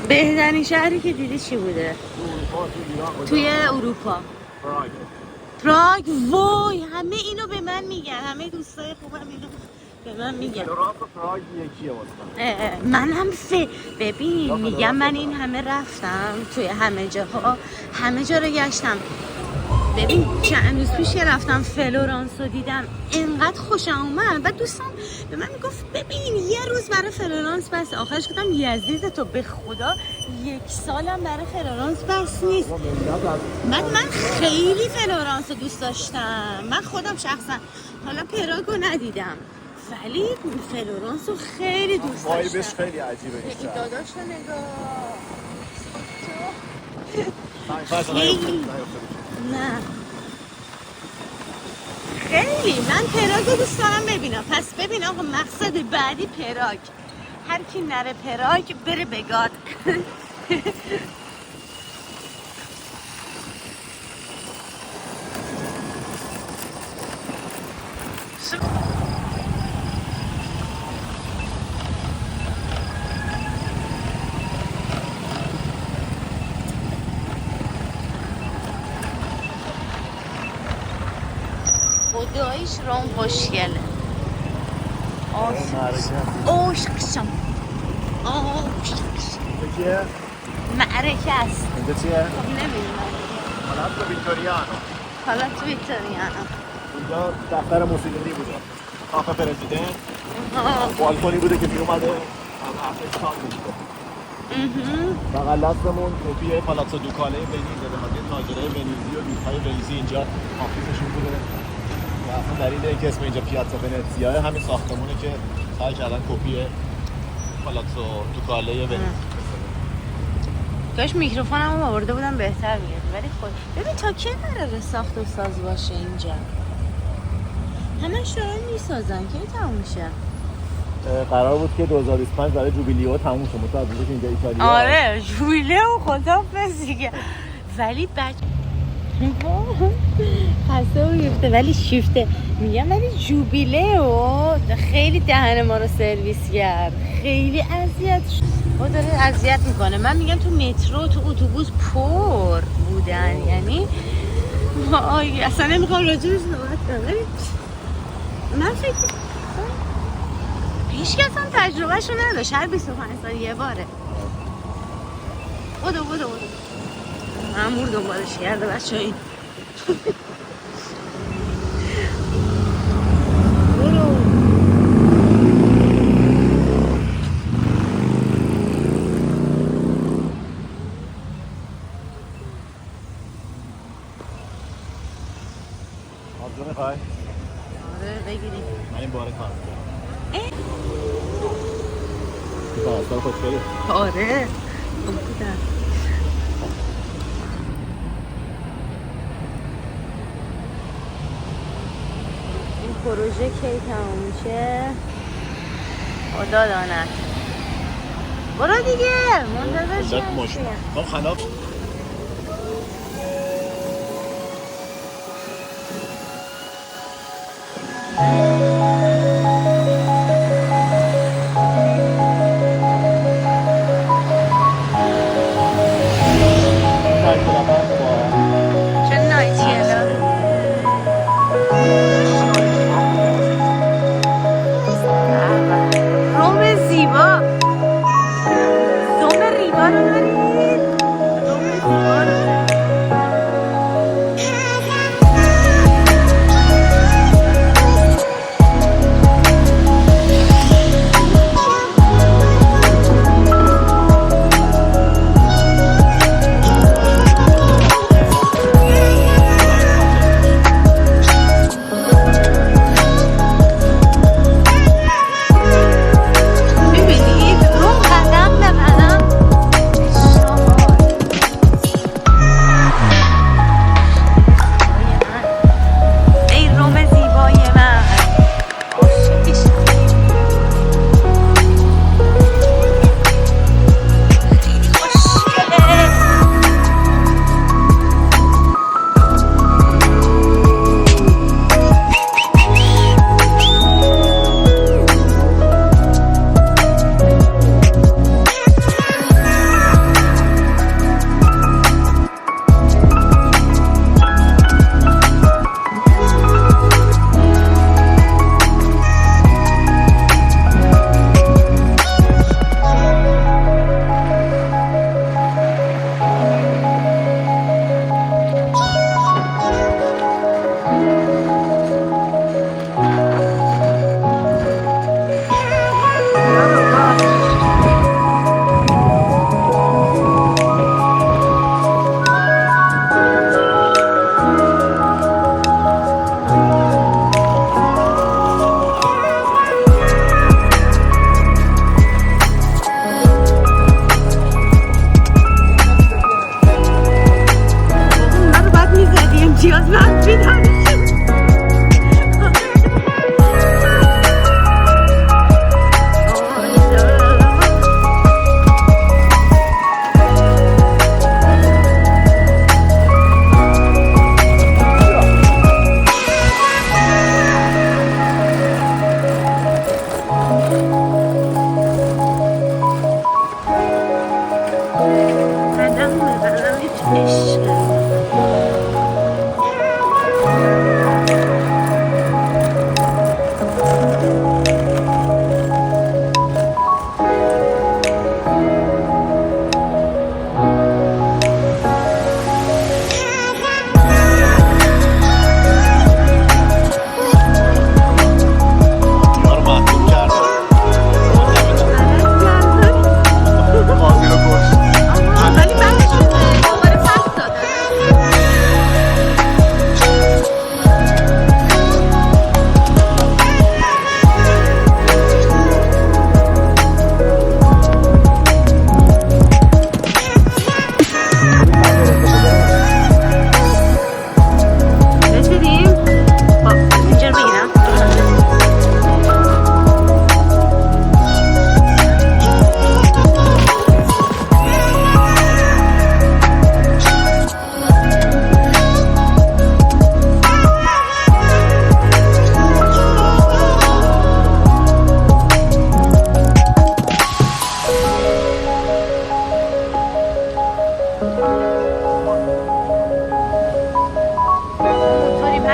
بهترین شهری که دیدی چی بوده؟ توی اروپا. پراگ. وای همه اینو به من میگن، همه دوستای خوبم اینو به من میگن. پراگ یکیه واسه من ببین میگم من این همه رفتم توی همه جا رو گشتم. ببین چند روز پیش رفتم فلورانس رو دیدم، انقدر خوشم اومد و دوستم به من میگفت ببین یه روز برای فلورانس بس. آخرش گفتم یزدید تو به خدا 1 سالم برای فلورانس بس نیست. من خیلی فلورانس رو دوست داشتم، من خودم شخصا حالا پراگو ندیدم ولی فلورانس رو خیلی دوست داشتم. وایبش خیلی عجیبه. یکی داداش رو نگاه خیلی نه خیلی من پراگ رو دوست دارم ببینم. پس ببین آقا مقصد بعدی پراگ، هر کی نره پراگ بره بگاد. خداییش روم خوشگله. عاشقشم. چیه؟ معرکه است. اینجا چیه؟ خب نمیدونم. پالاتو ویکتوریانو. اینجا دفتر موسیقی بوده. کافه پرزیدنت. بالکنی بوده که میومده هفته سال بوده. بغل دستمون کپی پالاتزو دوکاله ونیزه، به خاطر تاجرای ونیزی و دوستای ونیزی اینجا آفیسشون بوده. و اصلا دلیل اینکه اسم اینجا پیازا ونیزیاه همین ساختمونه که سعی کردن کپی پالاتزو دوکاله ونیزی. کاش میکروفونمو آورده بودم بهتر میاد ولی خود ببین تا کی قراره ساخت و ساز باشه اینجا؟ همش دارن میسازن کی تموم میشه؟ قرار بود که 2025 برای جوبیلیو تموم شه، متوجه که اینجا ایتالیا. آره جوبیلیو خدافظ دیگه. ولی خسته و گفته ولی شیفته میگم ولی جوبیلیو خیلی دهن ما رو سرویس کرد، خیلی اذیت شد. او داره اذیت میکنه. من میگم تو مترو تو اتوبوس پر بودن، یعنی اصلا نمیخوام راجبش صحبت کنم. من فکر هیچ کس هم تجربهشو نداشت، هر 25 سال یه باره بودو مامور دنبالش کرده بچه این. آبجو میخوای؟ آره بگیریم. من این باره کار میکنم. پاسدار خوشگلی. آره خوب بودن. این پروژه کی تموم میشه؟ خدا داند. برو دیگه منتظر شیم. خب خلاف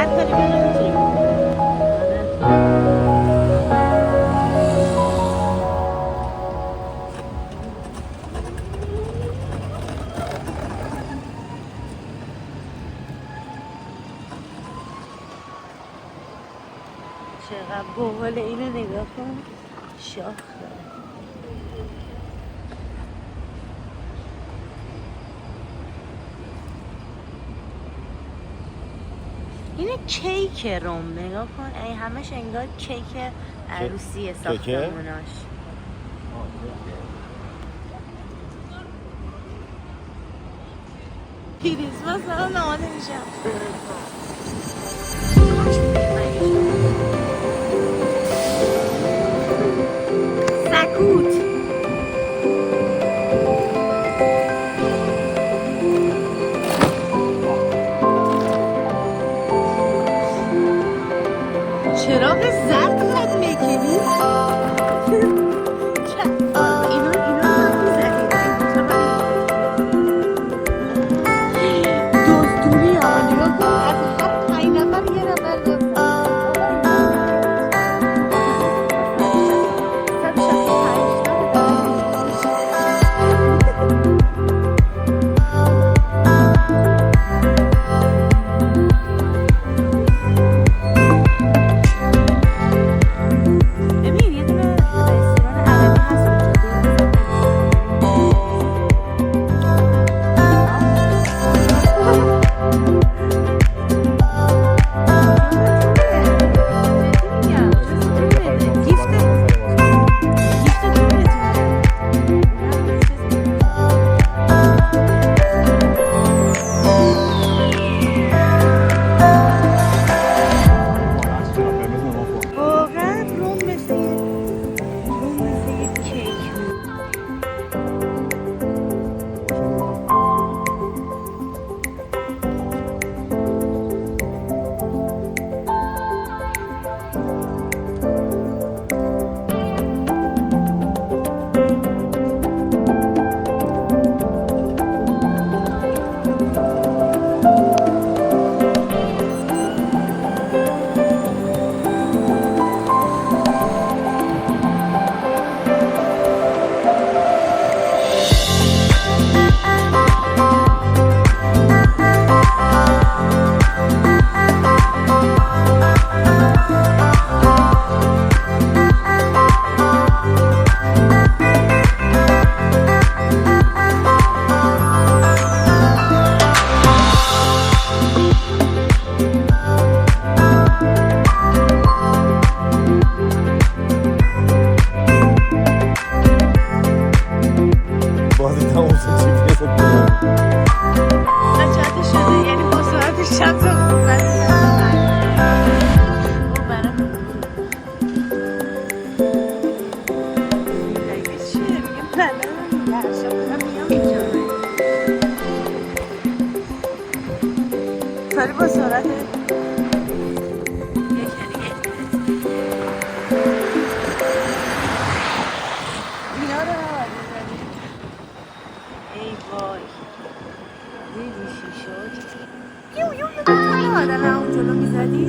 هر کاری بگم میتونیم. چقدر باحال، اینو نگاه کن، شاخ داره. اینه کیک روم، نگاه کن، ای همش انگار کیک عروسی ساختموناش. کریسمس دارم آماده میشم. سکوت. چراغ زرد خود میکنی؟ دستوری آنیا کن از هر 5 نفر یه نفر دستوری. سری با سرعت اینا رو ای وای دیدی چی شد؟ یو یادتونه آدم اون جلو میزدی؟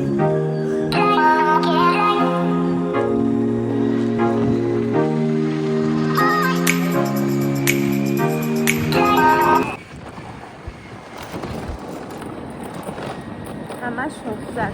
همش زدن.